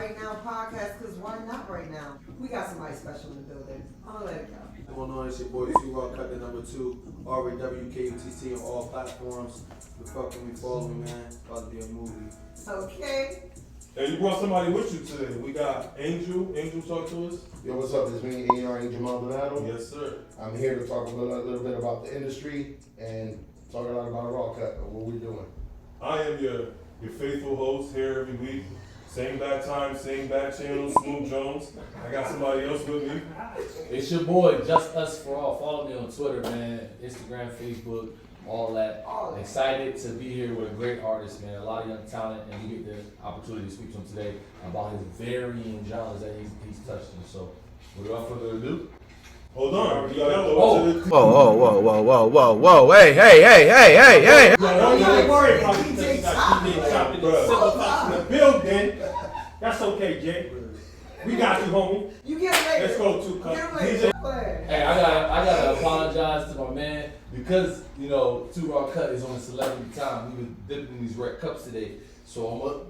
Right Now podcast, because why not right now? We got somebody special in the building. I'm going to let it go. What's going on? It's your boy 2RawKutt, the number 2, RawKutt on all platforms. The fuck when we follow me, man. It's about to be a movie. Okay. And you brought somebody with you today. We got Angel. Angel, talk to us. Yo, what's up? It's me, Angel Maldonado. Yes, sir. I'm here to talk a little bit about the industry and talk a lot about 2RawKutt and what we're doing. I am your faithful host here every week. Same bad time, same bad channel, Smooth Jones. I got somebody else with me. It's your boy, Just Us For All. Follow me on Twitter, man, Instagram, Facebook, all that. Excited to be here with a great artist, man. A lot of young talent, and we get the opportunity to speak to him today about his varying genres that he's touched in. So, without further ado, Hold on. We gotta go to the Whoa, hey. Don't even worry about DJ DJ Chop in the building. That's okay, Jay. We got you, homie. You get later. Let's go to Get Cut. later. hey, I gotta apologize to my man because 2RawKutt is on celebrity time. We was dipping in these red cups today, so I'm up.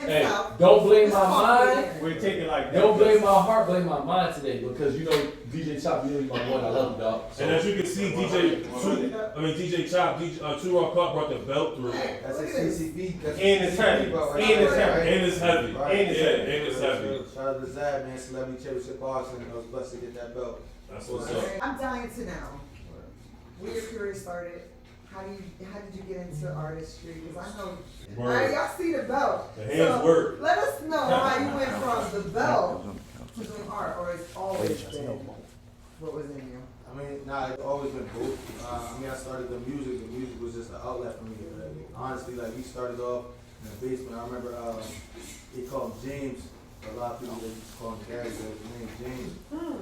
Hey, don't blame my mind. We're taking like that. Don't blame my heart, blame my mind today because DJ Chop, you're my boy. I love you, dog. So, And as you can see, DJ Chop, 2RawKutt brought the belt through. That's a CCB. That's And it's heavy. right? And it's heavy. And it's heavy. Right. And it's heavy. And it's heavy. Shout out to Zab, man. Celebrity Championship Boxing. I was blessed to get that belt. That's what's up. I'm dying to know where your career started. How did you get into artistry? Because I know, Word. y'all see the belt. The hands work. Let us know how you went from the belt to doing art, or it's always been what was in you. I mean, it's always been both. I started the music. The music was just an outlet for me. Honestly, we started off in the basement. I remember they called him James. A lot of people they used to call him Gary, but his name is James.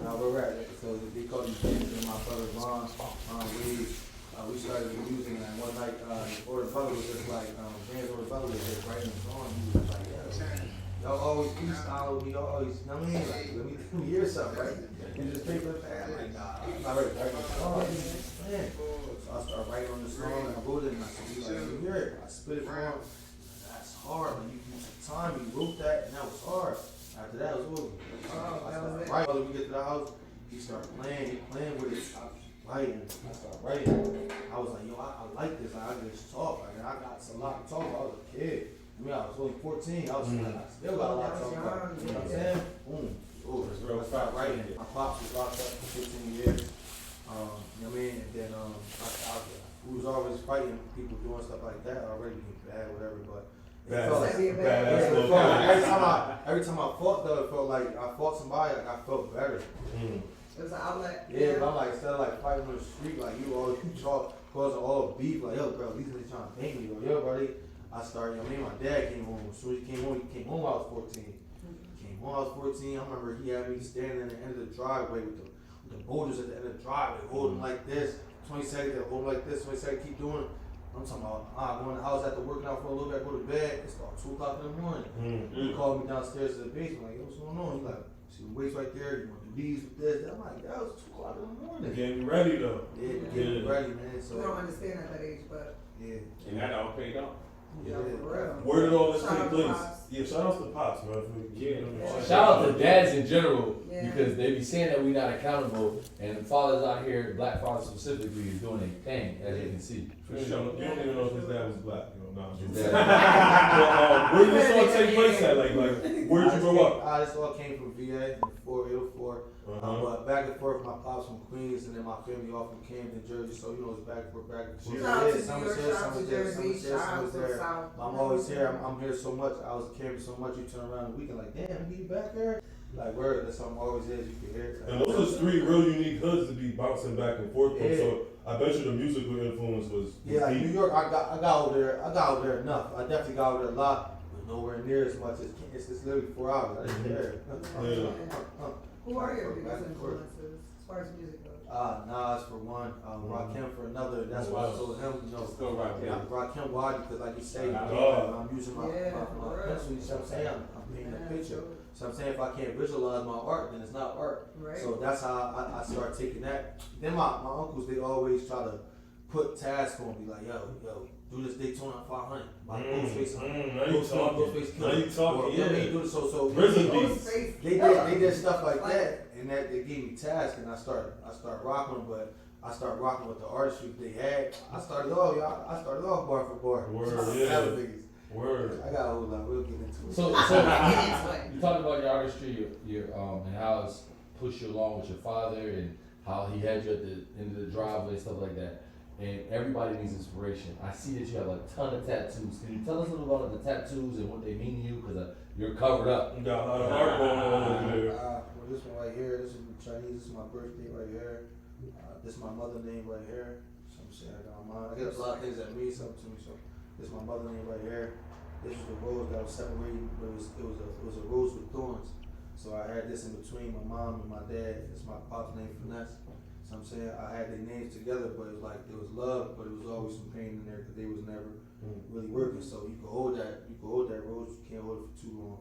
Now we're right. So they called him James, and my brother Ron, Reed. We started the music, and one night, Order Butler was just like, James Order Butler was just writing a song. He was like, y'all always freestyle with me, y'all always, let me hear something, right? And just take it back. I'm like, nah, I'm not ready to write my song. Man. So I started writing on the song, and I wrote it, and I said, let me hear it. I spit it for him. That's hard, man. You took time, you wrote that, and that was hard. After that, it was over. I started writing. When we get to the house, he started playing with it. I started writing. I was like, yo, I like this. I can just talk. I got a lot to talk about. I was a kid. I was only 14. I still got a lot to talk about. You know what I'm saying? Boom. I started writing. My pops was locked up for 15 years. You know what I mean? And then we was always fighting people doing stuff like that. Already being bad, whatever. But every time I fought though, it felt like I fought somebody, I felt better. It was an outlet. Yeah, but I'm like, instead of fighting on the street, you causing all beef, yo, bro, these niggas trying to bang me, yo, bro, I started, my dad came home. As soon as he came home when I was 14. I was 14, I remember he had me standing at the end of the driveway with the boulders at the end of the driveway, holding like this, 20 seconds, holding like this, 20 seconds, keep doing it. I'm talking about, I go in the house after working out for a little bit, I go to bed, it's about 2 o'clock in the morning. He called me downstairs to the basement, like, yo, what's going on? He's like, see the weights right there, you want to do these with this. I'm like, that was 2 o'clock in the morning. Getting ready though. Yeah, getting ready, man. So We don't understand at that age, but yeah. And that all paid off. yeah, for real. Where did all this Shout take out to place? Pops. Yeah, shout out to Pops, man. shout out to dads in general Yeah. because they be saying that we not accountable, and fathers out here, black fathers specifically, is doing a thing, as you can see. For sure. You don't even know if his dad was black. His But, dad- where did this all take place at? Where did you grow up? This all came from VA in 404. But back and forth, my pops from Queens, and then my family all from Camden, Jersey. So it's back and forth, back and forth. Shout out to Some New was York, here, shout some out to was there, some Jersey, was there, shout some out was to the there. South. I'm always here. I'm here so much. I was caring so much. You turn around the weekend like, damn, you back there? Like, word, that's something always is. You can hear it. And those are 3 real unique hoods to be bouncing back and forth from. Yeah. So I bet you the musical influence was Like deep. New York, I got over there enough. I definitely got over there a lot, but nowhere near as much. It's literally 4 hours. I didn't care. Yeah. Who are your biggest influences as far as music goes? Nas for one, Rakim for another. That's why I told him, Go Rakim. Rakim, why? Because like you say, Oh. I'm using my for real. pencil. You see what I'm saying? I'm painting a picture. So I'm saying if I can't visualize my art, then it's not art. Right. So that's how I start taking that. Then my uncles, they always try to put tasks on me, like, yo, do this Daytona 500, like Ghostface. Now you talking. Ghostface Now you talking. Well, Yeah. do this, so Prison they, beats. they did stuff like that, and that they gave me tasks, and I started rocking, but I started rocking with the artistry they had. I started off bar for bar. Word, yeah. Seven figures. Word. I got a whole lot. We'll get into it. So you talked about your artistry, your and how it's pushed you along with your father, and how he had you at the end of the driveway and stuff like that. And everybody needs inspiration. I see that you have a ton of tattoos. Can you tell us a little about the tattoos and what they mean to you? Because you're covered up. You got a lot of art going on over there. Well, this one right here, this is Chinese. This is my birthday right here. This is my mother name right here. So I'm saying I got mine. I got a lot of things that mean something to me. So this is my mother name right here. This was the rose that was separated, but it was a rose with thorns. So I had this in between my mom and my dad. It's my pop's name, Finesse. So I'm saying I had their names together, but it was like there was love, but it was always some pain in there because they was never really working. So you can hold that rose. You can't hold it for too long.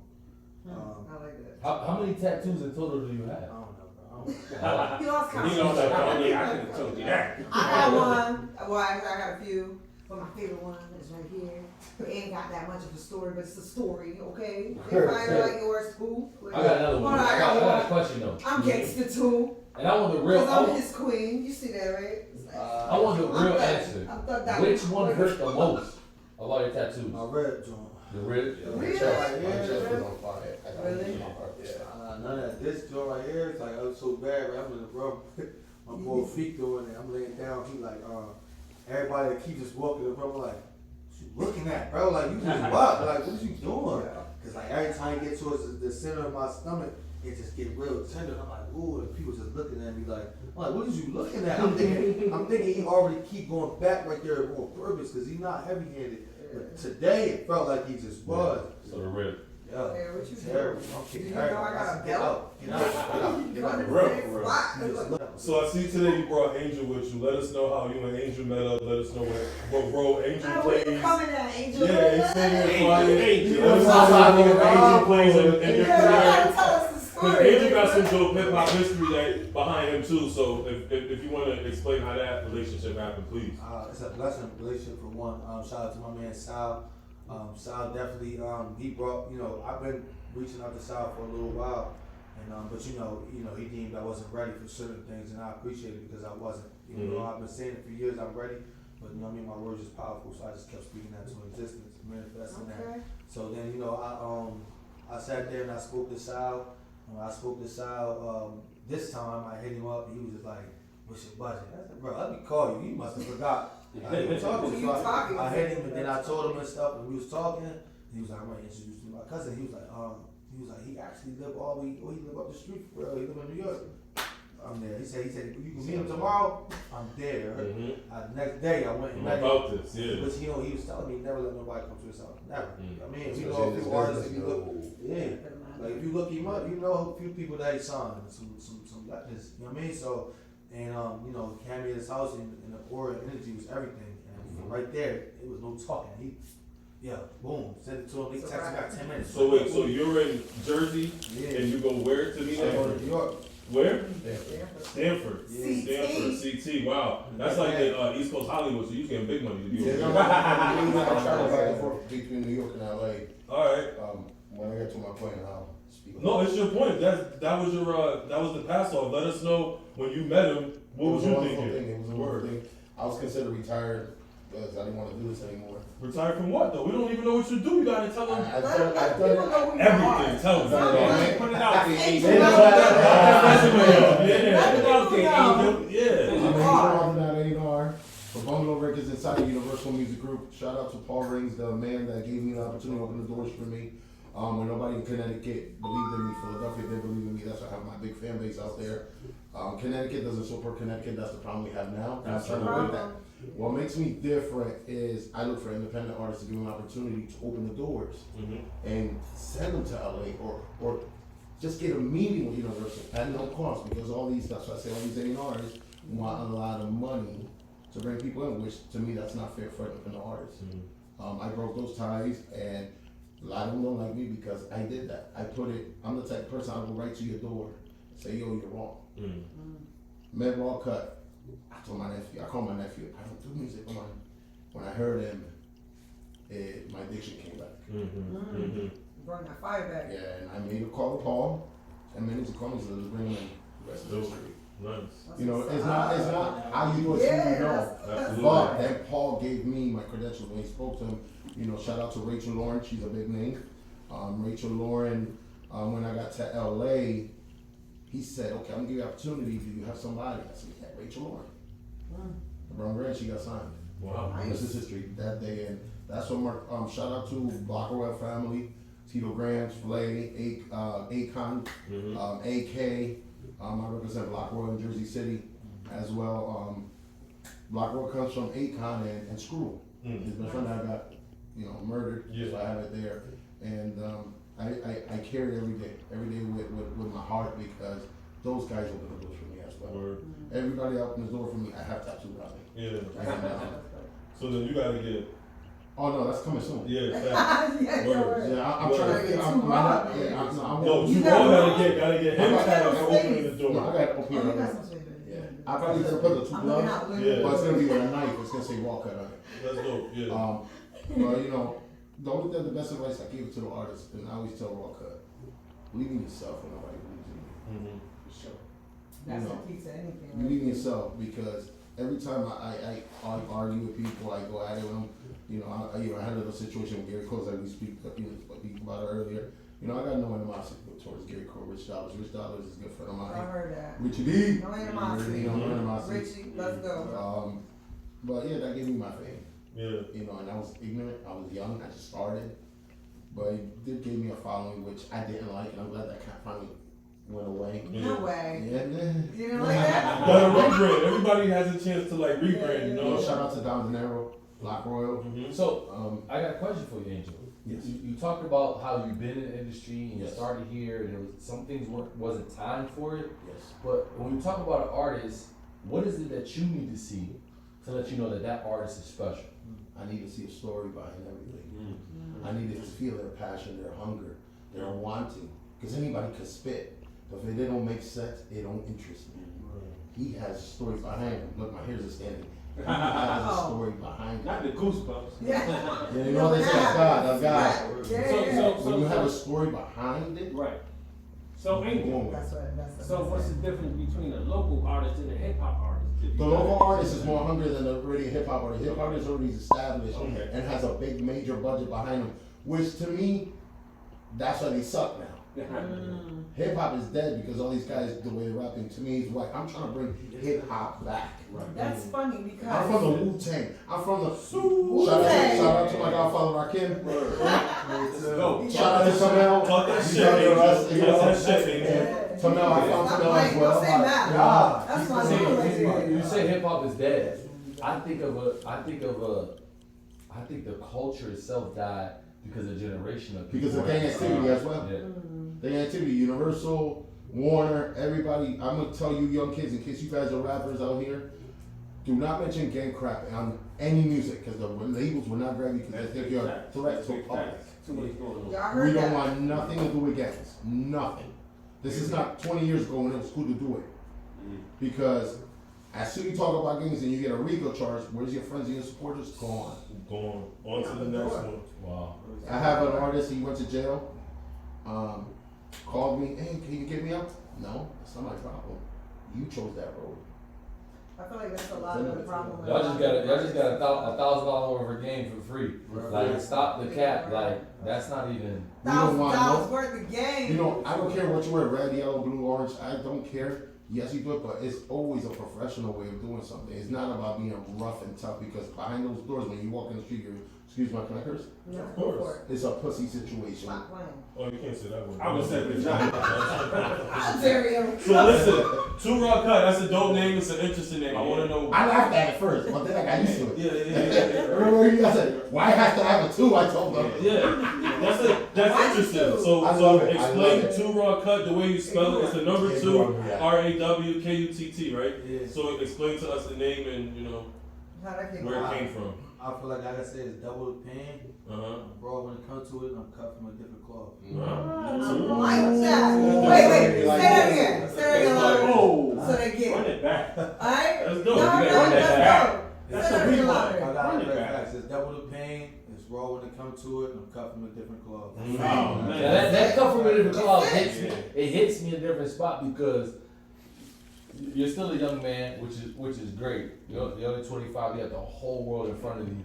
I like that. How many tattoos in total do you I have? don't know, bro. You lost count. You know that, I could have told you that. I got one. Well, I got a few, but my favorite one is right here. It ain't got that much of a story, but it's a story, okay? If I like yours, cool. I got another one. Hold on, I got a question though. I'm gangster too. And I want the real. Cause I'm his queen. You see that, right? I want the real answer. I'm thugged out. Which one hurt the most of all your tattoos? My red joint. The red. Really? My chest was on fire. I got Really? it in my heart. Yeah. None of that. This joint right here, it's like, I was so bad, right? I'm in the room. My boy feet doing it. I'm laying down. He like, everybody that keeps just walking in the room, like, what you looking at, bro? Like, you just what? Like, what you doing? Cause like every time you get towards the center of my stomach, it just get real tender. I'm like, ooh, and people just looking at me like, I'm like, what is you looking at? I'm thinking he already keep going back right there on purpose, cause he's not heavy-handed. But today it felt like he just was. So the rib. Yeah, Hey, what you terrible. doing? I'm kicking You know terrible. I got a Get belt? out. Get out. Get out. Running Real, the same real. spot. So I see today you brought Angel with you. Let us know how you and Angel met up. Let us know what role Angel Now, where you plays. coming at, Angel? Yeah, he's singing, quiet. Angel. Let us know how Angel plays in your Yeah, you career. gotta tell us the Because story. Angel got some dope hip hop history that behind him too. So if you want to explain how that relationship happened, please. It's a blessing relationship for one. Shout out to my man Sal. Sal definitely, he brought, I've been reaching out to Sal for a little while, and but he deemed I wasn't ready for certain things, and I appreciate it because I wasn't. I've been saying it for years, I'm ready, but my words is powerful, so I just kept speaking that to existence, manifesting that. So then, I sat there and I spoke to Sal. When I spoke to Sal, this time I hit him up, and he was just like, "What's your budget?" I said, "Bro, let me call you. You must have forgot." I was talking to You you. talking. I hit him, and then I told him and stuff, and we was talking. He was like, "I'm gonna introduce you to my cousin." He was like, he actually live he live up the street for real. He live in New York. I'm there. He said, you can meet him tomorrow. I'm there. The next day, I went and met him. About this, yeah. But he was telling me never let nobody come to his house. Never. I mean, That's we what know a it is. few artists. If you No. look, yeah. Like if you look him up, you know a few people that he signed, some legends. You know what I mean? So, and he came to his house, and the aura and energy was everything. And right there, it was no talking. Boom, sent it to him. He texted me back 10 minutes. So wait, so you're in Jersey Yeah. and you go where to meet I go him? to New York. Where? Yeah. Stanford. Yeah. Stanford, CT. Wow, that's like the East Coast Hollywood. So you getting big money to be over Yeah, there. I travel back and forth between New York and LA. All right. When I get to my point, I'll speak. No, it's your point. That was the pass off. Let us know when you met him. What was you thinking? It was a wonderful thing. I was considered retired because I didn't want to do this anymore. Retired from what though? We don't even know what you do. You gotta tell them I've Let done people it. know who you everything. are. Tell them. Tell them. Put it out there, Angel. Angel. Yeah. Put it out there, Angel. Yeah. I'm involved in that A&R for Bungalow Records inside of Universal Music Group. Shout out to Paul Rings, the man that gave me the opportunity to open the doors for me. When nobody in Connecticut believed in me, Philadelphia did believe in me. That's why I have my big fan base out there. Connecticut doesn't support Connecticut. That's the problem we have now. And I'm trying to avoid that. What makes me different is I look for independent artists to give me an opportunity to open the doors and send them to LA or just get a meeting with Universal at no cost, because that's why I say all these A&Rs want a lot of money to bring people in, which to me that's not fair for independent artists. I broke those ties, and a lot of them don't like me because I did that. I'm the type of person I will go right to your door and say, yo, you're wrong. Met 2RawKutt. I called my nephew, I don't do music. When I heard him, my addiction came back. Bring that fire back. Yeah, and I made a call to Paul. 10 minutes to call me, so let's bring him in. Rest of history. Nice. You know, it's not how you do it, so you know. Absolutely. But then Paul gave me my credentials when he spoke to him. You know, shout out to Rachel Lauren, she's a big name. Rachel Lauren, when I got to LA, he said, okay, I'm gonna give you an opportunity. Do you have somebody? I said, yeah, Rachel Lauren. Brown Grand, she got signed. Wow. This is history that day, and that's what Mark, shout out to Block Royal family, Tito Grams, Flay, Akon, AK. I represent Block Royal in Jersey City as well. Block Royal comes from Akon and Screw. His best friend that got, murdered, so I have it there. And I carry it every day with my heart because those guys open the doors for me as well. Word. Everybody open the door for me, I have tattooed on me. Yeah. And, So then you gotta get. oh no, that's coming soon. Yeah. Facts. Yeah, Word. Yeah, I'm trying to get. I'm No, you all gotta get him tattooed for opening the No, door. I got to open Oh, you it got up. some shit. Yeah, I probably gonna put the two I'm looking gloves, out. Yeah. but it's gonna be with a knife. It's gonna say RawKutt on it. That's dope. Yeah. The best advice I gave it to the artists, and I always tell RawKutt, believe in yourself when nobody believes in you. For sure. That's You know, the key to anything. right? Believe in yourself because every time I argue with people, I go at it with them. I had a little situation with Gary Cole that we speak about it earlier. I got no animosity towards Gary Cole, Rich Dollars. Rich Dollars is a good friend of I mine. heard that. Richie D. No animosity. No animosity. Richie, let's go. But yeah, that gave me my fame. Yeah. And I was ignorant. I was young. I just started. But it did give me a following, which I didn't like, and I'm glad that kind of finally went away. No way. Yeah, You didn't like that? You gotta rebrand. Everybody has a chance to like rebrand, you know? Shout out to Don De Niro, Block Royal. So, I got a question for you, Angel. Yes. You talked about how you've been in the industry and you Yes. started here, and there was some things wasn't time for it. Yes. But when you talk about an artist, what is it that you need to see to let you know that artist is special? I need to see a story behind everything. I need to feel their passion, their hunger, their wanting. Because anybody can spit, but if they don't make sense, it don't interest me. He has stories behind him. Look, my hairs are standing. He has a story behind him. Not the goosebumps. Yeah. Yeah, you know what they say? That's God. That's God. Yeah. When you have a story behind it, Right. So, Angel, boom. That's so what's the difference between a local artist and a hip hop artist? The local artist is more hungry than the really hip hop artist. Hip hop is already established Okay. and has a big major budget behind them, which to me, that's why they suck now. Hip hop is dead because all these guys, the way they're rapping, to me is whack. I'm trying to bring hip hop back. That's funny I'm because from the Wu-Tang. I'm from the Wu-Tang. Shout out to my godfather Rakim. Go. Shout out to Tamel. Talk that You shit, know the Angel. rest, you Talk know. that shit, Angel. Yeah. Tamel, I found Stop Tamel playing. as well. Don't say that. Yeah. That's my See, name. you say hip hop is dead. I think the culture itself died because of generation of people. Because of gang activity as well. Yeah. The activity, Universal, Warner, everybody. I'm gonna tell you, young kids, in case you guys are rappers out here, do not mention gang crap on any music because the labels will not grab you because they think you're a threat to public. Too much going on. Y'all We heard don't that. want nothing to do with gangs. Nothing. This is not 20 years ago when it was cool to do it. Because as soon as you talk about gangs and you get a RICO charge, where's your friends and your supporters? Gone. Going on to the next one. Wow. I have an artist, he went to jail, called me, hey, can you get me out? No, that's not my problem. You chose that road. I feel like that's a lot of the problem. Y'all just got $1,000 worth of game for free. Like, stop the cap. Like, that's not even. We don't want $1,000 no, worth of game. I don't care what you wear, red, yellow, blue, orange, I don't care. Yes, you do it, but it's always a professional way of doing something. It's not about being rough and tough because behind those doors, when you walk in the street, you're, excuse my connectors, No, Of go course. for it. it's a pussy situation. Stop playing. Oh, you can't say that word. I would say vagina. How dare you? So listen, 2RawKutt, that's a dope name, it's an interesting name. I wanna know. I laughed at it first, but then I got used to it. Yeah. Remember you guys said, why have to have a two? I told them. Yeah, that's Why interesting. two? So, I love it. I explain love it. 2RawKutt the way you spell it. It's the number Yeah, 2, yeah. RAWKUTT, right? Yeah. So explain to us the name and How that came where it about. came from. I feel like I say it's double the pain. Bro, when it comes to it, I'm cut from a different cloth. I like that. Wait, say that again. Say that again. Oh, So they get run it. it back. Alright? That's dope. No, You gotta run that that's back. dope. That's Say a that again rewind. louder. I got Run it it back. back. It's double the pain. It's raw when it comes to it, and I'm cut from a different cloth. Mm. Oh, man. Now that come from a different cloth hits me. It hits me in a different spot because you're still a young man, which is great. You're only 25. You have the whole world in front of you.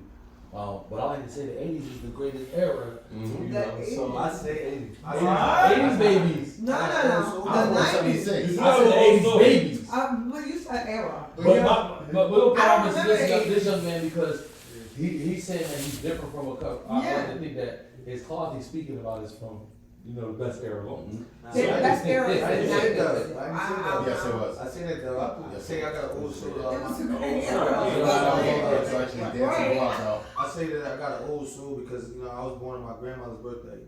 But I like to say the 80s is the greatest era. You know, so I say 80s. 80s babies. No. I The was 90s. 76. I said the 80s babies. Well, you said era. But we'll promise remember this young man because he's saying that he's different from a couple. I like to think that his cloth he's speaking about is from, the best era of all. That's era. I didn't say that. Yes, it was. I seen it though. I say I got an old suit. It was a I great era. say that I got an old soul because I was born on my grandmother's birthday.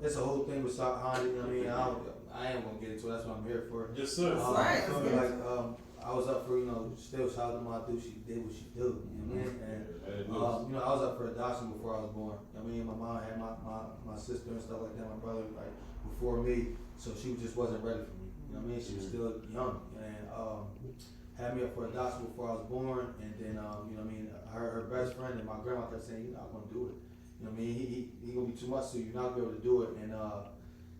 It's a whole thing with South Honda. You know what I mean? I am gonna get into it. That's what I'm here for. Yes, sir. Right. I feel like I was up for still shout out to my dude. She did what she do. You know what I mean? And I was up for adoption before I was born. I mean, my mom had my sister and stuff like that. My brother before me, so she just wasn't ready for me. You know what I mean? She was still young and had me up for adoption before I was born. And then her best friend and my grandma kept saying, "You're not gonna do it. You know what I mean? He gonna be too much, so you're not gonna be able to do it." And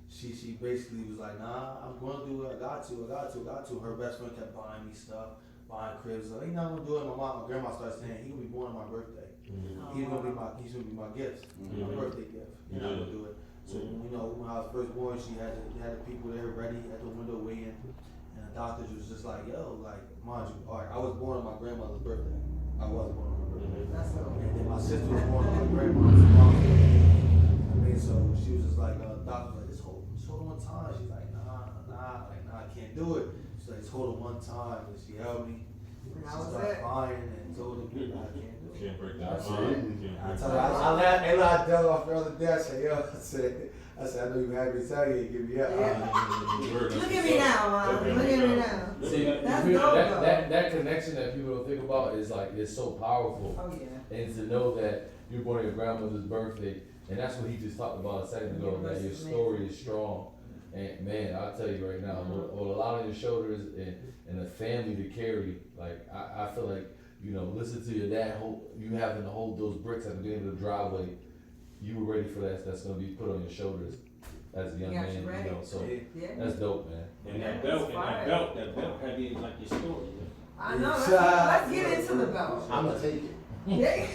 she basically was like, "Nah, I'm gonna do it. I got to. Her best friend kept buying me stuff, buying cribs. Like, "You're not gonna do it." My grandma started saying, "He gonna be born on my birthday. He's gonna be my gift, my birthday gift. You're not gonna do it." So when I was first born, she had the people there ready at the window waiting, and the doctors was just like, "Yo, like, mind you, all right, I was born on my grandmother's birthday. I was born on her birthday, and then my sister was born on my grandmother's birthday. I mean, so she was just like, doctor, like, just hold it one time. She's like, nah, I can't do it. She's like, just hold it one time, and she held me. She started crying and told me, "I can't do it." Can't break that. I told her, I laughed, and I dealt off the other day. I said, I said, I know you happy to tell you, give me up. Look at me now, Mom. Look at me now. See, That's dope, that connection that people don't think about is so powerful. Oh yeah. And to know that you're born on your grandmother's birthday, and that's what he just talked about a second ago, that your story is strong. And man, I'll tell you right now, with a lot on your shoulders and a family to carry, like I feel like, listen to your dad, you having to hold those bricks at the end of the driveway, you were ready for that. That's gonna be put on your shoulders as a young man, so that's dope, man. And that belt had been like your story. I know. Let's get into the belt. I'm gonna take it. Yeah.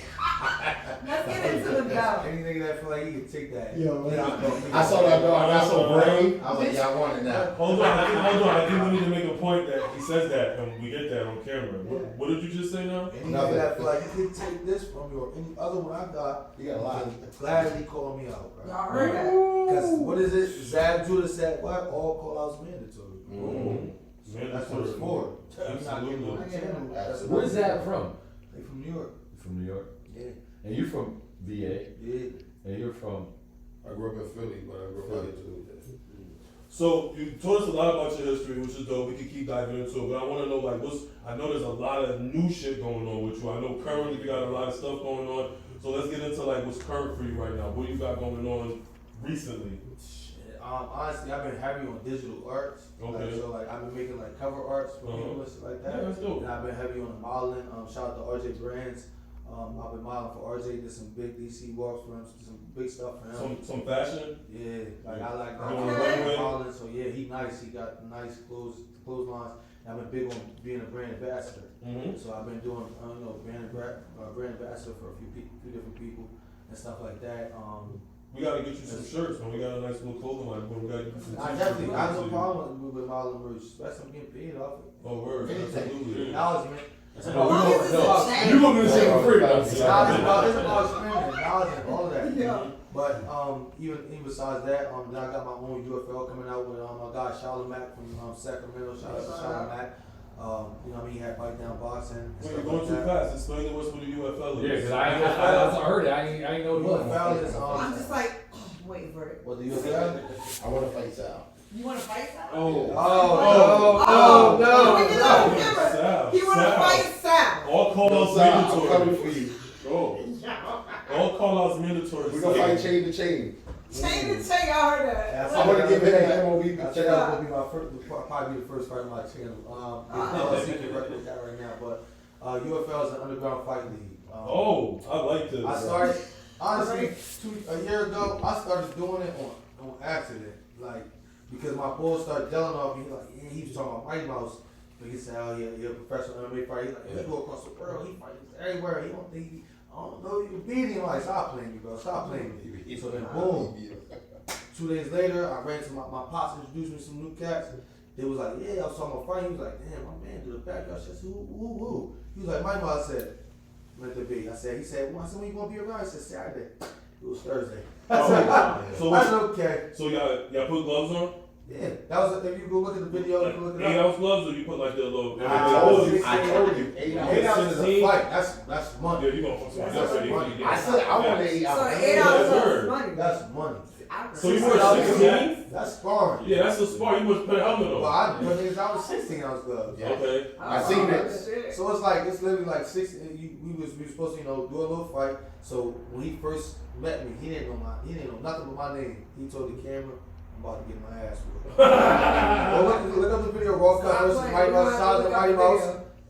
Let's get into the belt. Anything that feel like he can take that. I saw that dog. I got so brave. I was like, "Yeah, I want it now." Hold on. I think we need to make a point that he says that, and we get that on camera. What did you just say now? Anything that feel like he can take this from you or any other one I got, You got a lot. gladly call me out, bro. Y'all heard that? Because what is it? Zab Judah said, "What? All call outs mandatory." That's what it's for. You're not getting on the channel. That's Where's that from? They from New York. From New York? Yeah. And you're from VA? Yeah. And you're from? I grew up in Philly, but I grew up out here too. So you told us a lot about your history, which is dope. We can keep diving into it, but I want to know I know there's a lot of new shit going on with you. I know currently you got a lot of stuff going on. So let's get into what's current for you right now. What you got going on recently? Honestly, I've been heavy on digital arts. Okay. So I've been making cover arts for people and shit like that. Yeah, that's dope. And I've been heavy on the modeling. Shout out to RJ Brands. I've been modeling for RJ. Did some big DC walks for him. Some big stuff for him. Some fashion. Yeah, I like Okay. modeling. So yeah, he nice. He got nice clotheslines. And I've been big on being a brand ambassador. Mm-hmm. So I've been doing brand ambassador for a few different people and stuff like that. We gotta get you some shirts, man. We got a nice little clothing line, but we gotta get you some I definitely I have no problem with modeling merch, especially I'm getting paid off it. Oh, word. Absolutely. Acknowledgement. You looking to shit for free, though. It's about screaming, acknowledgement, all of that. Yeah. But even besides that, then I got my own UFL coming out with my guy Charlamagne from Sacramento. Shout out to Charlamagne. He had Bite Down Boxing. And Wait, stuff you're going like too that. fast. Explain to us what the UFL is. Yeah, because I heard it. I ain't know you. UFL is I'm just waiting for it. what the UFL? I want to fight Sal. You want to fight Sal? Sal. He want to fight Sal. All call-outs Sal, I'm mandatory. coming for you. Oh. All call-outs mandatory. We're gonna fight chain to chain. Chain to chain, I heard that. I want to give him that MOB. I think that will be my first, probably the first fight on my channel. I'm secret record with that right now, but UFL is an underground fight league. Oh, I like this. I started Honestly, a year ago, I started doing it on accident. Like, because my boy started yelling off me, like, yeah, he was talking about Mighty Mouse. But he said, oh, yeah, you're a professional MMA fighter. He's like, he go across the world, he fights everywhere. He don't think I don't know, you beat him. Like, stop playing me, bro. Stop playing me. So then, boom. 2 days later, I ran to my pops, introduced me to some new cats. They was like, yeah, I was talking about fighting. He was like, damn, my man did a backyard shit. I said, who? He was like, my mom said, meant to be. He said, well, I said, when you gonna be around? He said, Saturday. It was Thursday. I said, okay. So y'all put gloves on? Yeah, that was, if you go look at the video, you can look it up. 8-ounce gloves, or you put like the little. I told you, 8 8 ounces is a fight. That's money. Yeah, you gonna fuck somebody else. money. I said I want 8 So ounces. 8 ounces That's is money. That's money. So you were 16? That's sparring. Yeah, that's a spar. You must put a helmet Well, on. I was 16 ounce gloves. Yeah. Okay. I seen it. So it's literally like 16. We was supposed to, do a little fight. So when he first met me, he didn't know nothing but my name. He told the camera, I'm about to get my ass whooped. Well, look up the video, RawKutt versus Mighty Mouse. Shout out to Mighty Mouse.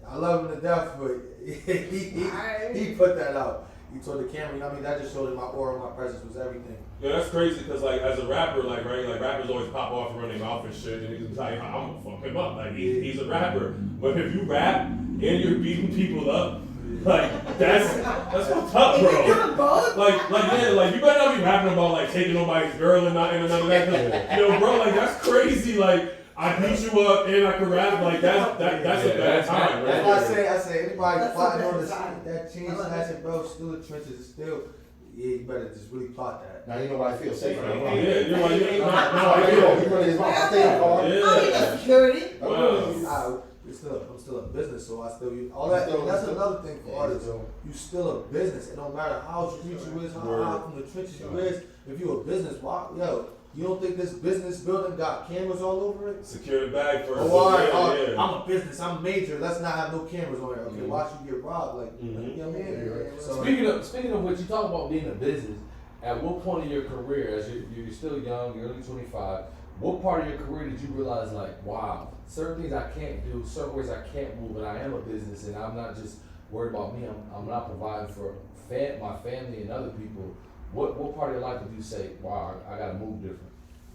I love him to death, but he put that out. He told the camera, you know what I mean? That just showed that my aura, my presence was everything. Yeah, that's crazy because like as a rapper, like rappers always pop off and run their mouth and shit, and he's like, I'm gonna fuck him up. Like he's a rapper, but if you rap and you're beating people up, like that's what's up, bro. Like you better not be rapping about like taking nobody's girl and none of that. Yo, bro, like that's crazy. Like I beat you up and I can rap. Like that's a bad time, That's right? why I say anybody That's plotting a on bad the time. that change snatching, bro, still the trenches, still. Yeah, you better just really plot that. Now you know why I feel safe right now. Yeah, you're like, He running his mouth. I stay in the car. I need the security. Wow. I'm still a business, so I still use all that. That's another thing for artists. You still a business. It don't matter how street you is, how from the trenches you is. If you a business, you don't think this business building got cameras all over it? Secure the bag first. Oh, all right, Yeah. I'm a business. I'm major. Let's not have no cameras on here. Okay, watch you get robbed. Like, you know what I mean? So, Speaking of which, you talk about being a business. At what point in your career, as you're still young, you're only 25, what part of your career did you realize, like, wow, certain things I can't do, certain ways I can't move, and I am a business, and I'm not just worried about me. I'm not providing for my family and other people. What part of your life did you say, wow, I gotta move different?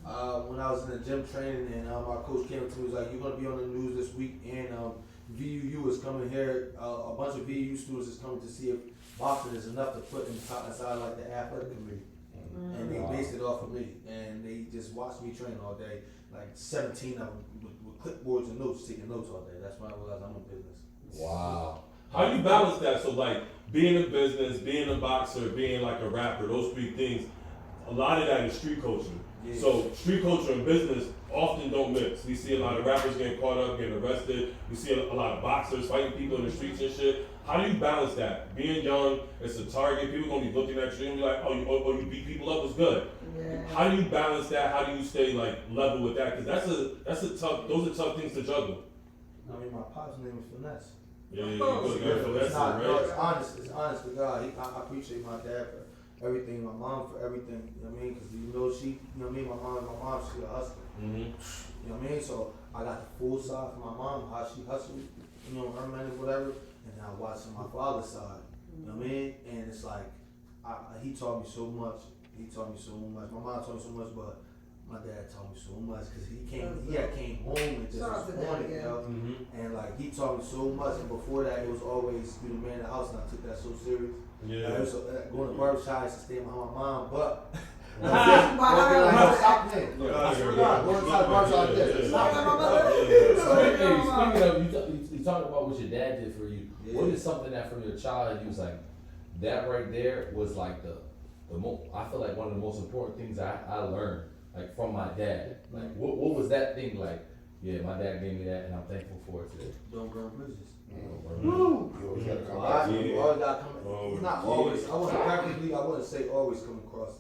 when I was in the gym training, and my coach came up to me, was like, "You're gonna be on the news this week, and VUU is coming here. A bunch of VUU students is coming to see if boxing is enough to put inside like the athletic committee." And they based it off of me, and they just watched me train all day, like 17 of them with clipboards and notes, taking notes all day. That's when I realized I'm in business. Wow. How do you balance that? So like being a business, being a boxer, being like a rapper, those three things, a lot of that is street culture. Yeah. So street culture and business often don't mix. We see a lot of rappers getting caught up, getting arrested. We see a lot of boxers fighting people in the streets and shit. How do you balance that? Being young, it's a target. People gonna be looking at you and be like, oh, you beat people up, was good. Yeah. How do you balance that? How do you stay like level with that? Because those are tough things to juggle. I mean, my pop's name is Finesse. Yeah, you go It's not, right? no, it's honest to God. I appreciate my dad for everything, my mom for everything. You know what I mean? Because she, you know what I mean. My mom, she a hustler. Mm-hmm. You know what I mean? So I got the full side from my mom, how she hustled, you know, her money, whatever, and now watching my father's side. You know what I mean? And it's like, he taught me so much. My mom taught me so much, but my dad taught me so much because he came home and just was on it, you know. Mm-hmm. And like he taught me so much, and before that, it was always be the man in the house, and I took that so serious. Yeah. Going to barbershop, I used to stay behind my mom, but. Stop playing. I swear to God, going inside the barbershop like this. Speaking of, you talking about what your dad did for you. Yeah. What is something that from your childhood you was like, that right there was like I feel like one of the most important things I learned, like from my dad. Like what was that thing like? Yeah, my dad gave me that, and I'm thankful for it today. Don't burn bridges. You always gotta come back. You always gotta come. It's not always. I wouldn't say always come across.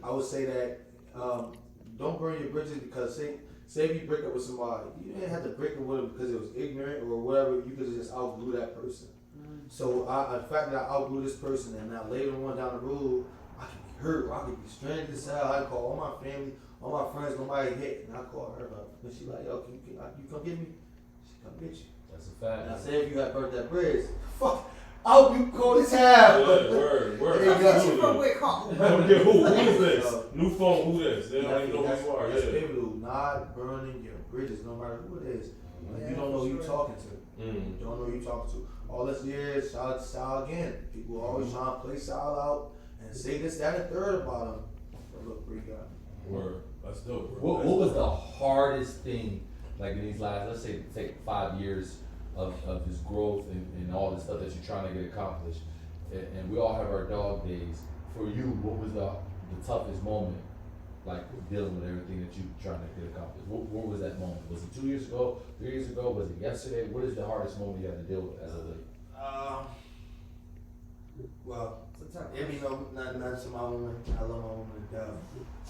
I would say that don't burn your bridges because say if you break up with somebody, you didn't have to break up with them because it was ignorant or whatever. You could just outgrew that person. So the fact that I outgrew this person, and now later on down the road, I could be hurt, or I could be stranded as hell. I call all my family, all my friends, nobody hit, and I call her up, and she like, yo, you come get me? She come get you. That's a fact. Now say if you had burnt that bridge, fuck, I hope you call this tab. Yeah, word. There you What go. you from with call? Okay, who is this? New phone, who this? They don't even know who you are. That's Yeah. people who not burning your bridges, no matter who it is. Like, you don't know who you talking to. Mm. You don't know who you talking to. All this years, shout out to Sal again. People always trying to play Sal out and say this, that, and third about him. But look where you got him. Word. That's dope, bro. What was the hardest thing, like in these last, let's say, take 5 years of this growth and all the stuff that you're trying to get accomplished? And we all have our dog days. For you, what was the toughest moment, like dealing with everything that you're trying to get accomplished? What was that moment? Was it 2 years ago, 3 years ago? Was it yesterday? What is the hardest moment you had to deal with as of late? Well, It's a tough it be no nothing to my woman. I love my woman to death.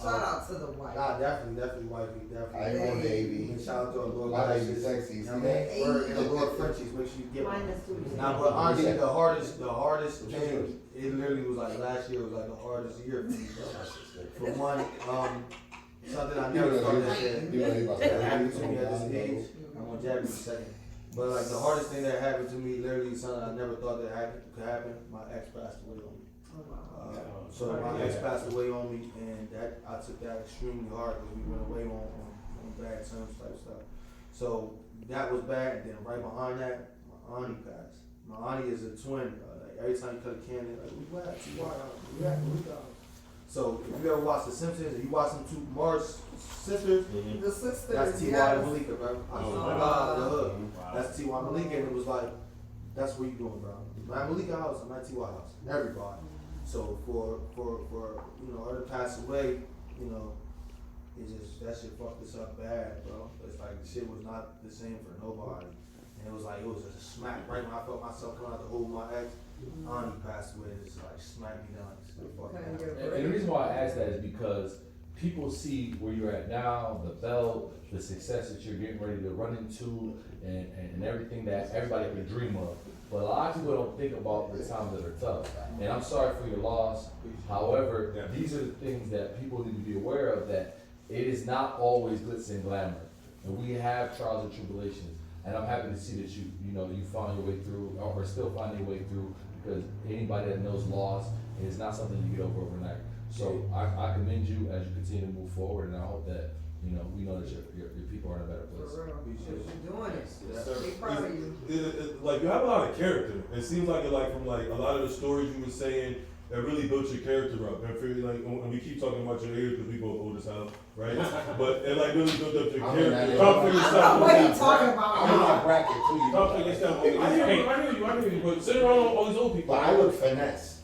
Shout out to the wife. Nah, definitely wifey, definitely. I ain't on baby. And shout out to our Lord. My baby sexy, You see know what I that? mean? Word, and the Lord Frenchies, make sure you get one. Minus 2. Nah, but honestly, Yeah. the hardest Which is thing, yours? it literally was like last year was like the hardest year for me, bro. For one, something I never thought that happened to me at this age. I'm gonna jab you in a second. But like the hardest thing that happened to me, literally something I never thought that could happen. My ex passed away on me. So my ex passed away on me, and that I took that extremely hard because we went away on bad terms type stuff. So that was bad. Then right behind that, my auntie passed. My auntie is a twin. Like every time you cut a can, they're like, "We glad, we got." So if you ever watch The Simpsons, and you watch them two Mars sisters, The sisters. that's T.Y. yes. and Malika, bro. Oh, God, the hood. That's T.Y. Malika, and it was like, that's what you doing, bro. I'm at Malika house, I'm at T.Y. house. Everybody. So for her to pass away, it just, that shit fucked us up bad, bro. It's like the shit was not the same for nobody. And it was just a smack right when I felt myself coming out to hold my ex. Auntie passed away, it just like smacked me down. Just like, fuck that. And the reason why I ask that is because people see where you're at now, the belt, the success that you're getting ready to run into, and everything that everybody can dream of. But a lot of people don't think about the times that are tough. And I'm sorry for your loss. However, these are the things that people need to be aware of, that it is not always glitz and glamour. And we have trials and tribulations. And I'm happy to see that you found your way through, or still finding your way through, because anybody that knows loss, it's not something you get over overnight. So I commend you as you continue to move forward, and I hope that we know that your people are in a better place. For real. You're doing it. Yes, sir. Be proud of you. Like you have a lot of character. It seems like from like a lot of the stories you were saying, that really built your character up. I feel like, and we keep talking about your age because we both old as hell, right? But it like really built up your I'm in that character. age. Talk for yourself. What are you talking about? I'm in my bracket too, you Talk for know. yourself. I hear you. But sit around all these old people. But I look finesse.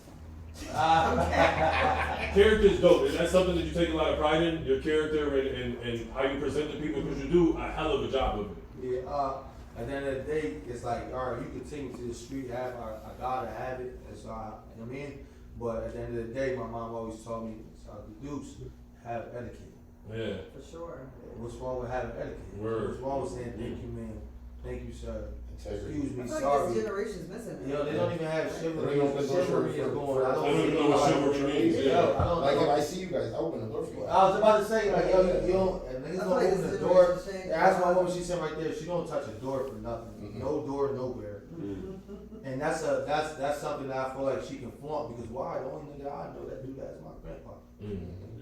Character's dope. And that's something that you take a lot of pride in, your character and how you present to people, because you do a hell of a job of it. Yeah, at the end of the day, it's like, all right, you can take me to the street, I gotta have it, and so you know what I mean? But at the end of the day, my mom always told me, the deuce, have etiquette. Yeah. For sure. What's wrong with having etiquette? Word. What's wrong with saying, thank you, man, thank you, sir, Integrity. excuse I me, feel like sorry. this generation's missing that. They don't even have chivalry. They don't open the door Chivalry for- is going. for- I I don't even know what chivalry means. Yo, Yeah. I don't Like if know. I see you guys, I open the door for you. I was about to say, like, yo, you don't, and niggas I feel don't like open this the door. generation's changing. Ask my woman, she said right there, she don't touch a door for nothing. Mhm. No door, nowhere. And that's something that I feel like she can flaunt, because why? The only nigga I know that do that is my grandpa.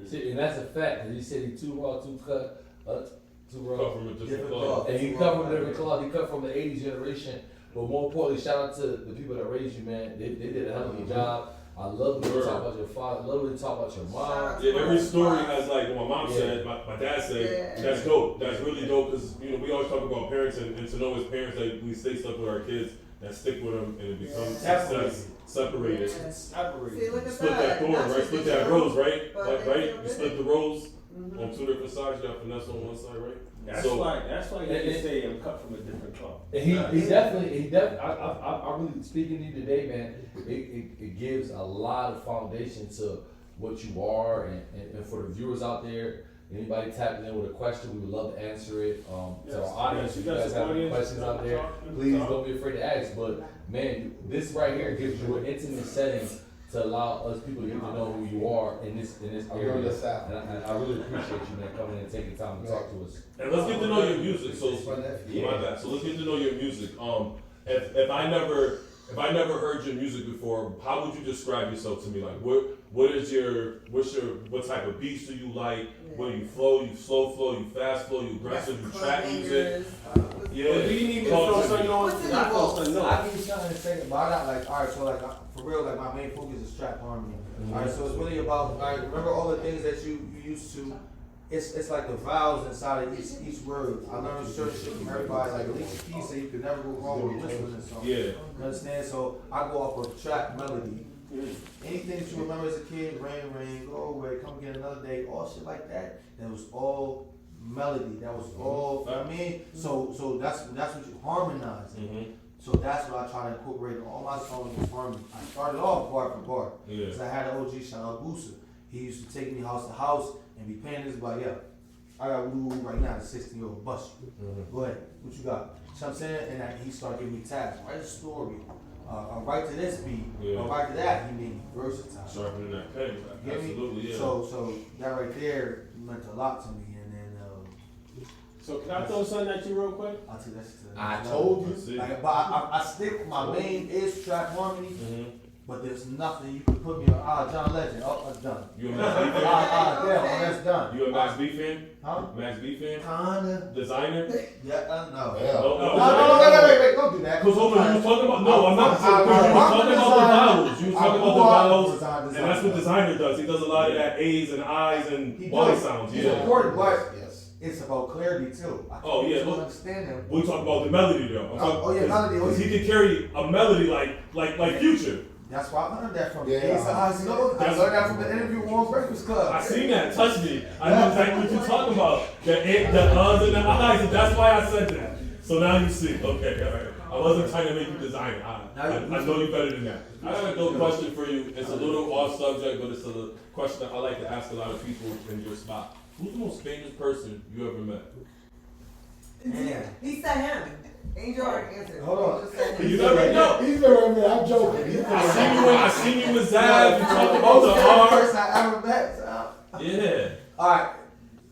See, and that's a fact, because he said he 2RawKutt, 2Raw. Come from a different Different club. club. And he come from a different cloth, he come from the 80s generation. But more importantly, shout out to the people that raised you, man. They did a hell of a job. I love when you talk about your father, I love when you talk about your mom. Yeah, every story has like what my mom Yeah. said, my dad said. Yeah. That's dope. That's really dope because we always talk about parents and to know as parents that we stay stuck with our kids, that stick with them and it becomes success separated. Yes. Separated. See, look at Split that thorn, That's right? what Split they that show. rose, right? But Like, they right? still You did split it. the rose Mhm. on two different sides. You got finesse on one side, right? That's So- why you And- can say I'm cut from a different cloth. And he definitely, I really, speaking to you today, man, it gives a lot of foundation to what you are, and for the viewers out there, anybody tapping in with a question, we would love to answer it. To our audience, if you guys have any questions out there, please don't be afraid to ask. But man, this right here gives you an intimate setting to allow us people to get to know who you are in this I'm area. going to South. And I really appreciate you, man, coming in and taking time to talk to us. And let's get to know your music. So It's my nephew. my bad. So let's get to know your music. If I never if I never heard your music before, how would you describe yourself to me? Like, what type of beats do you like? What do you flow? You slow flow? You fast flow? You aggressive? You trap music? Yeah. But do you need me to throw something on? What's in I your throw vault? something I on. give you something to say, but I got like, alright, so like, for real, like my main focus is trap harmony. Alright, so it's really about, alright, remember all the things that you used to, it's like the vowels inside of each word. I learned certain shit from everybody, like Alicia Keys said you could never go wrong with whistling and song. Yeah. You understand? So I go off of trap melody. Anything that you remember as a kid, rain, rain, go away, come again another day, all shit like that, that was all melody. That was all, you know what I mean? So that's what you harmonize. So that's what I try to incorporate in all my songs with harmony. I started off bar for bar. Yeah. Cause I had an OG, shout out Boosa. He used to take me house to house and be paying this by, yeah, I got woo right now, the 16-year-old bust you. Go ahead, what you got? You know what I'm saying? And he started giving me tabs. Write a story. Write to this beat. Yeah. Write to that. He made me versatile. Sharpening that pen. Get me? Absolutely, yeah. So that right there meant a lot to me. And then So can I throw something at you real quick? I'll take that shit to the I next told level. you. That's it. Like, but I stick, my main is trap harmony, but there's nothing you can put me on. John Legend, that's done. You a Max B fan? Damn, that's done. You a Max B fan? Huh? Max B fan? Kinda. Designer? Yeah, no. Yeah. No, wait, don't do that. Because hold on, you was talking about, no, I'm not, because you was talking about the vowels. You was talking about the vowels, and that's what designer does. He does a lot of that A's and I's and He Y does. sounds, It's yeah. important, but Yes. it's about clarity too. Oh, yeah, I look. don't understand him. We talk about the melody though. I'm talking- Oh, yeah, melody. Because he can carry a melody like Future. That's why I learned that from Yeah. Ace of Eyes. I learned that from the interview on Breakfast Club. I seen that, touch me. I know exactly what you're talking about. The uhs and the eyes, and that's why I said that. So now you see. Okay, all right. I wasn't trying to make you design it. I know you better than that. I got a good question for you. It's a little off subject, but it's a question that I like to ask a lot of people in your spot. Who's the most famous person you ever met? Man. He said him. Angel already answered. Hold on. Just said him. You never know. He's been with me. I'm joking. I seen you with Zab. You talked about the most art. person I ever met. Yeah.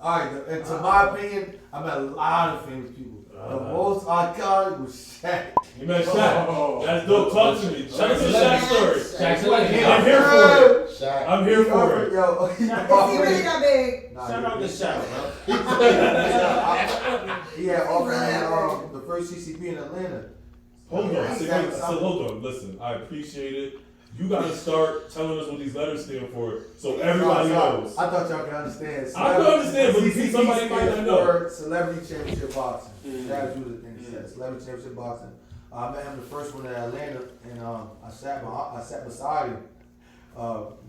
Alright, and to my opinion, I met a lot of famous people. The most iconic was Shaq. You met Shaq. That's dope. Talk to me. Tell us the Shaq story. Shaq's like him. I'm here for it. Shaq. I'm here for it. Yo, Is he really that big? Shout out to Shaq, bro. He had offered the first CCP in Atlanta. Hold on. See, Shaq- wait, so hold on. Listen, I appreciate it. You gotta start telling us what these letters stand for, so everybody knows. I thought y'all could understand. I can understand, but CCP somebody might not stands know. for Celebrity Championship Boxing. That's what the thing says. Celebrity Championship Boxing. I met him the first one in Atlanta, and I sat beside him,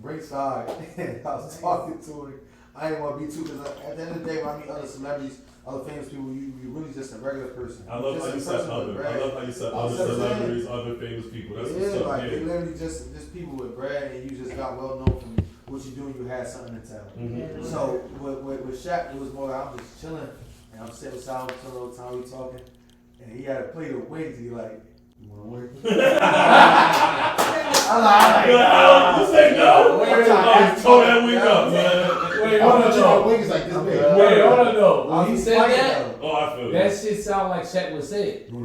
ringside, and I was talking to him. I didn't want to be too, because at the end of the day, when I meet other celebrities, other famous people, you really just a regular person. I love how you said other. I love how you said other celebrities, other famous people. That's what's up. Like Yeah. they literally just people with bread, and you just got well known from what you do, and you had something to tell. So with Shaq, it was more like I'm just chilling, and I'm sitting beside him, chilling all the time, we talking, and he had a plate of wings, and he like, you want a wing? I'm like, You say no? Wait, I told that wing up, man. Wait, I hold want on, you to no. wings like this big. Wait, hold on, no. When he was said funny, that, Oh, I feel that it. shit sound like Shaq would say it. Hey,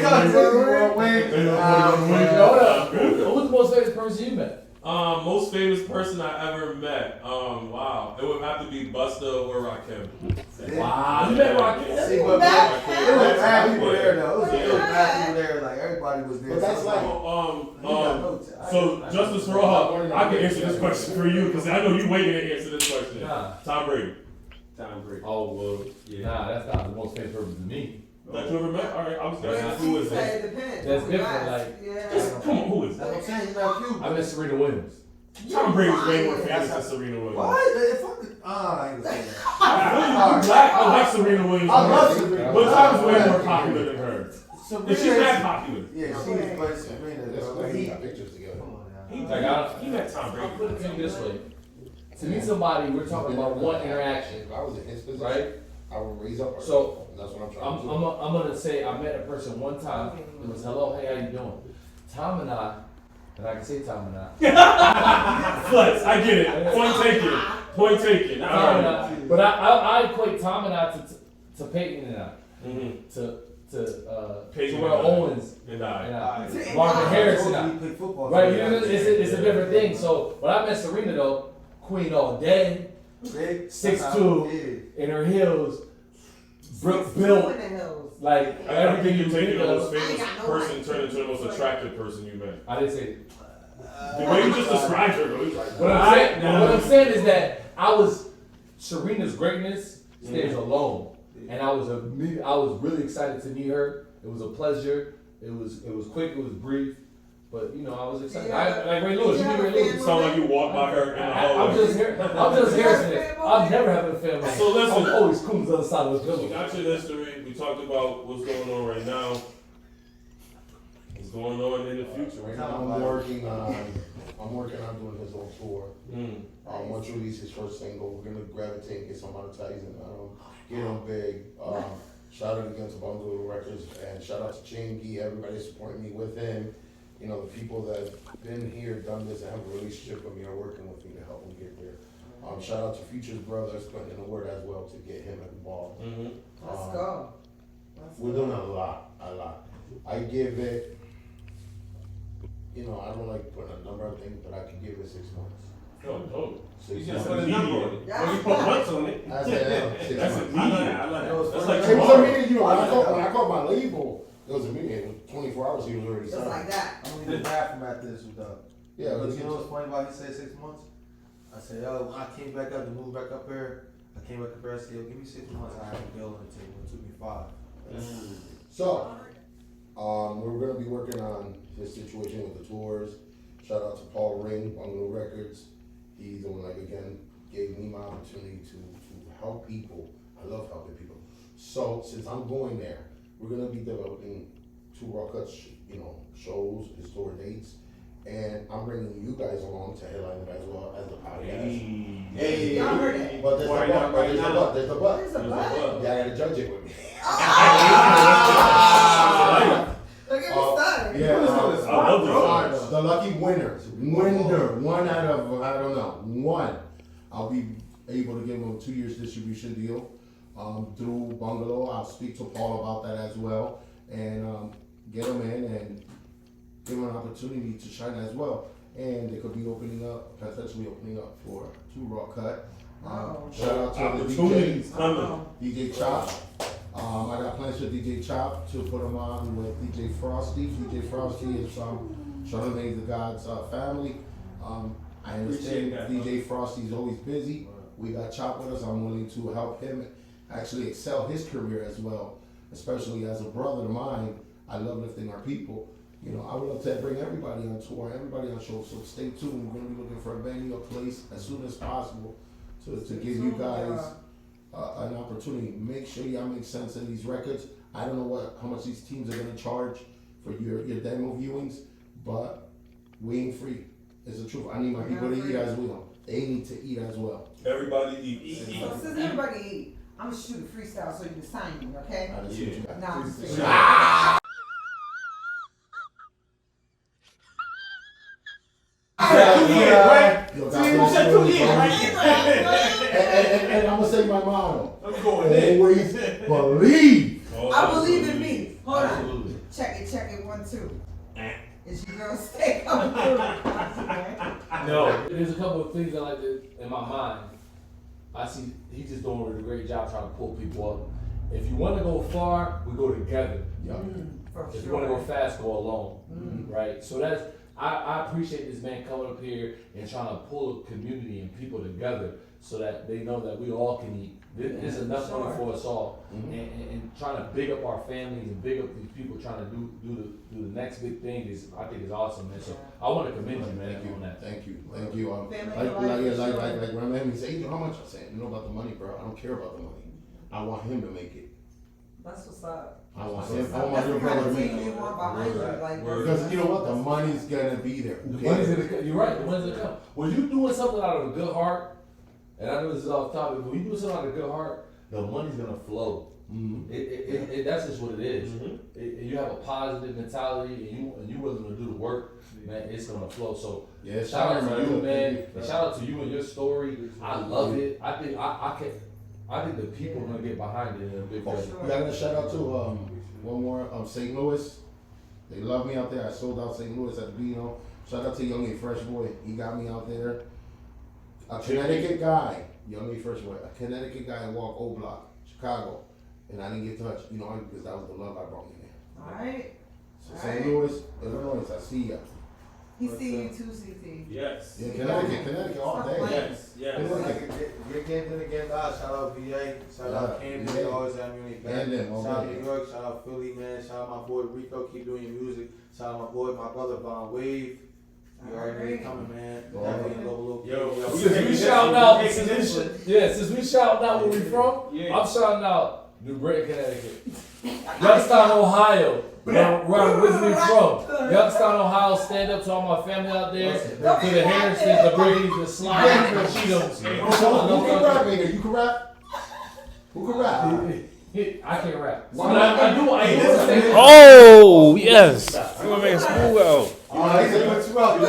come to you want wings? Wait, hold up. Who's the most famous person you met? Most famous person I ever met. Wow. It would have to be Busta or Rakim. Wow, you met Rakim? See, but Back it was mad people Yeah. there though. It was mad people there. Like everybody was there. But that's So, like- So Justice for all, I can answer this question for you because I know you waiting to answer this question. Nah. Tom Brady. Time break. Oh, well, nah, that's not the most famous person to me. That you ever met? All right, I was gonna Well, ask who is he it? said it depends. That's Who different, you like- ask. Yeah. Just come on, who is That's it? what I'm saying. You know, few. I met Serena Williams. Tom Brady's way more That's famous how- than Serena Williams. What? If I could, I ain't gonna say that. You black? I like Serena Williams. I love more. Serena. But Tom's way more popular than her. Serena And she's is- not popular. Yeah, she is, but Serena, That's bro. why Like, we got pictures together. Come on now. He, Like, he met Tom I'll put it Brady. to you this way. To meet somebody, we're talking about one interaction, If I was in his position, right? I would raise up. So, that's what I'm trying to do. I'm gonna say I met a person one time. It was hello, hey, how you doing? Tom and I can say Tom and I. Flex, I get it. Point taken. Point taken. All Tom and right. I, but I equate Tom and I to Peyton and I. Mm-hmm. To Peyton Terrell and I. Owens And I. and Marvin Harrison. We play football. Right, you know, it's a different thing. So when I met Serena though, queen all day, Big, 6'2", in her heels, built, like I everything think you you're taking think the most of. famous I ain't got no person right. turned into the most attractive person you met. I didn't say. The way you just described her, bro, it's like, What I'm saying is that Serena's greatness stays alone, and I was really excited to meet her. It was a pleasure. It was quick. It was brief, but you know I was excited. Yeah. Like Ray Lewis, you meet Ray Lewis. sound like you walked by her in the hallway. I'm just Harrison. I'm never having a family. So listen. I'm always cool on the other side of the We building. got your history. We talked about what's going on right now. What's going on in the future? Right now, I'm working on doing his own tour. Mm. Once we release his first single, we're gonna gravitate and get some monetizing, get him big. Shout out again to Bungalow Records and shout out to Chingy, everybody supporting me with him. You know, the people that have been here, done this, and have a relationship with me are working with me to help him get there. Shout out to Future's brothers putting in the word as well to get him involved. Mm-hmm. Let's go. We're doing a lot. I give it, I don't like putting a number on things, but I can give it 6 months. Oh, 6 You just months. put a number on it. Yeah. Well, you put months on it. I said, 6 that's months. immediate. I love that. That's like It was tomorrow. immediate, when I called my label, it was immediate. It was 24 hours, he was already Just signed. like that. I don't even laugh him at this with Yeah, but let's you know what's funny about he said 6 months? I said, yo, when I came back up to move back up here, I said, yo, give me 6 months, I have a bill on the table. It took me 5. So, we're gonna be working on his situation with the tours. Shout out to Paul Ring, Bungalow Records. He's the one, again, gave me my opportunity to help people. I love helping people. So, since I'm going there, we're gonna be developing 2RawKutt, shows, his tour dates. And I'm bringing you guys along to headline them as well as the podcast. Hey, Y'all heard it. but there's the but, there's the but, there's the but. There's a butt. Y'all gotta judge it with me. Look at me started. Yeah, I love this. the lucky winners. One out of, I don't know, one. I'll be able to give them a 2 years distribution deal through Bungalow. I'll speak to Paul about that as well and get them in and give them an opportunity to shine as well. And they could be potentially opening up for 2RawKutt. Shout out to the Opportunities DJ, coming. DJ Chop. I got plans for DJ Chop to put him on with DJ Frosty. DJ Frosty is Charlamagne the God's family. I understand Appreciate that, DJ Frosty's always busy. We got Chop with us. I'm willing to help him actually excel his career as well, especially as a brother of mine. I love lifting our people. I would love to bring everybody on tour, everybody on show. So stay tuned. We're gonna be looking for a venue, a place as soon as possible to give you guys an opportunity. Make sure y'all make sense in these records. I don't know how much these teams are gonna charge for your demo viewings, but we ain't free. It's the truth. I need my people to eat as well. They need to eat as well. Everybody eats. So since everybody eat, I'm gonna shoot a freestyle so you can sign me, okay? I just see what you got. Nah, I'm just kidding. Yo, God bless you, everybody. And I'm gonna say my motto. I'm going in. Always believe. I believe in me. Hold on. Check it, 1, 2. Is your girl stay coming through? No, there's a couple of things I like to, in my mind. I see he's just doing a great job trying to pull people up. If you want to go far, we go together. For If you want to go sure. fast, go alone. Right? So I appreciate this man coming up here and trying to pull a community and people together so that they know that we all can eat. There's enough money for us all. And trying to big up our families and big up these people trying to do the next big thing I think is awesome, man. So I want to commend you, man, on that. Thank you. Like Ramon said, how much? I said, about the money, bro. I don't care about the money. I want him to make it. That's what's up. I want That's my the little kind brother to of make team you it. want behind you. Like, Because you know what? The money's gonna be there. The money's gonna come. You're right. The money's gonna come. When you're doing something out of a good heart, and I know this is off topic, but when you do something out of a good heart, the money's gonna flow. That's just what it is. You have a positive mentality, and you willing to do the work, man. It's gonna flow. So Yeah, shout out to you, man. Thank you. And shout out to you and your story. I love it. I think I can. I think the people gonna get behind it in a big way. I got a shout out to one more St. Louis. They love me out there. I sold out St. Louis at the Beano. Shout out to Young A Fresh Boy. He got me out there. A Connecticut guy, Young A Fresh Boy. A Connecticut guy walked O Block, Chicago, and I didn't get touched. You know, because that was the love I brought me there. Alright. So St. Louis, Illinois, I see ya. He see you too, CT. Yes. Yeah, Connecticut all day. Yes. Yes. Get games in again, guys. Shout out VA. Shout out Camden. They always have me on their back. And them, Shout out okay. New York. Shout out Philly, man. Shout out my boy Rico. Keep doing your music. Shout out my boy, my brother Von Wave. You already know he coming, man. Definitely in Local. Yo, Since we shouting out, since we shouting out where we from, Yeah. I'm shouting out New Britain, Connecticut. Youngstown, Ohio, where I'm originally from. Youngstown, Ohio, stand up to all my family out there. To the Harrisons, the Bradys, the Slimes, the Cheetahs. Who can rap, nigga? You can rap? Who can rap? I can't rap. But I do. I listen. Oh, yes. I'm gonna make a smooth out. All right, so what's up?